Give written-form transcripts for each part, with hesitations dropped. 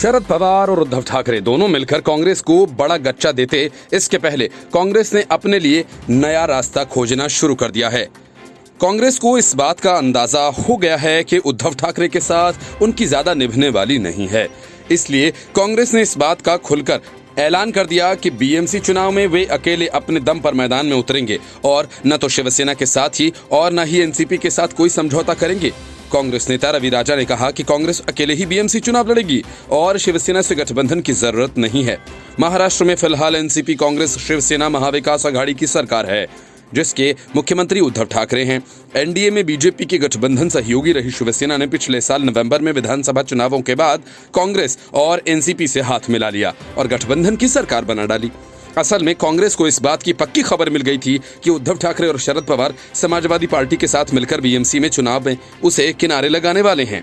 शरद पवार और उद्धव ठाकरे दोनों मिलकर कांग्रेस को बड़ा गच्चा देते इसके पहले कांग्रेस ने अपने लिए नया रास्ता खोजना शुरू कर दिया है। कांग्रेस को इस बात का अंदाजा हो गया है कि उद्धव ठाकरे के साथ उनकी ज्यादा निभने वाली नहीं है। इसलिए कांग्रेस ने इस बात का खुलकर ऐलान कर दिया कि बीएमसी चुनाव में वे अकेले अपने दम पर मैदान में उतरेंगे और न तो शिवसेना के साथ ही और न ही एनसीपी के साथ कोई समझौता करेंगे। कांग्रेस नेता रवि राजा ने कहा कि कांग्रेस अकेले ही बीएमसी चुनाव लड़ेगी और शिवसेना से गठबंधन की जरूरत नहीं है। महाराष्ट्र में फिलहाल एनसीपी कांग्रेस शिवसेना महाविकास आघाड़ी की सरकार है, जिसके मुख्यमंत्री उद्धव ठाकरे हैं। एनडीए में बीजेपी के गठबंधन सहयोगी रही शिवसेना ने पिछले साल नवंबर में विधानसभा चुनावों के बाद कांग्रेस और एनसीपी से हाथ मिला लिया और गठबंधन की सरकार बना डाली। असल में कांग्रेस को इस बात की पक्की खबर मिल गई थी कि उद्धव ठाकरे और शरद पवार समाजवादी पार्टी के साथ मिलकर बीएमसी में चुनाव में उसे किनारे लगाने वाले हैं।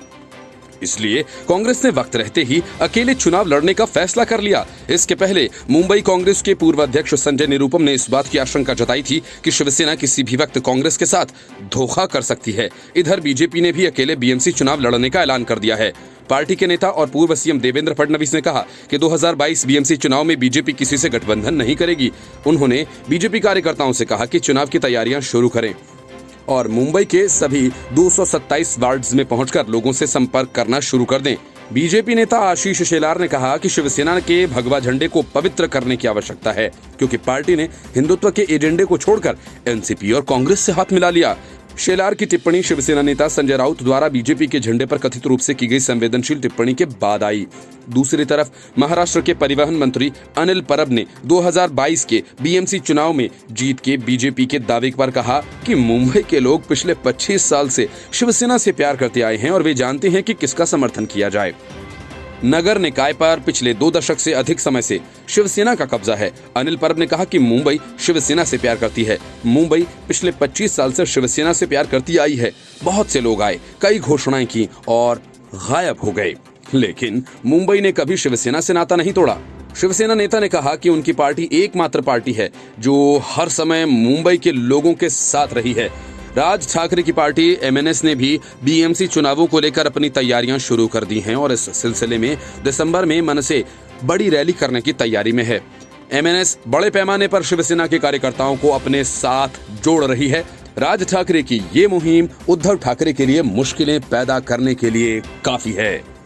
इसलिए कांग्रेस ने वक्त रहते ही अकेले चुनाव लड़ने का फैसला कर लिया। इसके पहले मुंबई कांग्रेस के पूर्व अध्यक्ष संजय निरुपम ने इस बात की आशंका जताई थी कि शिवसेना किसी भी वक्त कांग्रेस के साथ धोखा कर सकती है। इधर बीजेपी ने भी अकेले बीएमसी चुनाव लड़ने का ऐलान कर दिया है। पार्टी के नेता और पूर्व सीएम देवेंद्र फडणवीस ने कहा कि 2022 बीएमसी चुनाव में बीजेपी किसी से गठबंधन नहीं करेगी। उन्होंने बीजेपी कार्यकर्ताओं से कहा कि चुनाव की तैयारियां शुरू करें और मुंबई के सभी 227 वार्ड्स में पहुंचकर लोगों से संपर्क करना शुरू कर दें। बीजेपी नेता आशीष शेलार ने कहा कि शिवसेना के भगवा झंडे को पवित्र करने की आवश्यकता है, क्योंकि पार्टी ने हिंदुत्व के एजेंडे को छोड़कर एनसीपी और कांग्रेस से हाथ मिला लिया। शेलार की टिप्पणी शिवसेना नेता संजय राउत द्वारा बीजेपी के झंडे पर कथित रूप से की गई संवेदनशील टिप्पणी के बाद आई। दूसरी तरफ महाराष्ट्र के परिवहन मंत्री अनिल परब ने 2022 के बीएमसी चुनाव में जीत के बीजेपी के दावे पर कहा कि मुंबई के लोग पिछले 25 साल से शिवसेना से प्यार करते आए हैं और वे जानते हैं कि किसका समर्थन किया जाए। नगर निकाय पर पिछले 2 दशक से अधिक समय से शिवसेना का कब्जा है। अनिल परब ने कहा कि मुंबई शिवसेना से प्यार करती है। मुंबई पिछले 25 साल से शिवसेना से प्यार करती आई है। बहुत से लोग आए, कई घोषणाएं की और गायब हो गए, लेकिन मुंबई ने कभी शिवसेना से नाता नहीं तोड़ा। शिवसेना नेता ने कहा कि उनकी पार्टी एकमात्र पार्टी है जो हर समय मुंबई के लोगों के साथ रही है। राज ठाकरे की पार्टी एमएनएस ने भी बीएमसी चुनावों को लेकर अपनी तैयारियां शुरू कर दी हैं और इस सिलसिले में दिसंबर में मन से बड़ी रैली करने की तैयारी में है। एमएनएस बड़े पैमाने पर शिवसेना के कार्यकर्ताओं को अपने साथ जोड़ रही है। राज ठाकरे की ये मुहिम उद्धव ठाकरे के लिए मुश्किलें पैदा करने के लिए काफी है।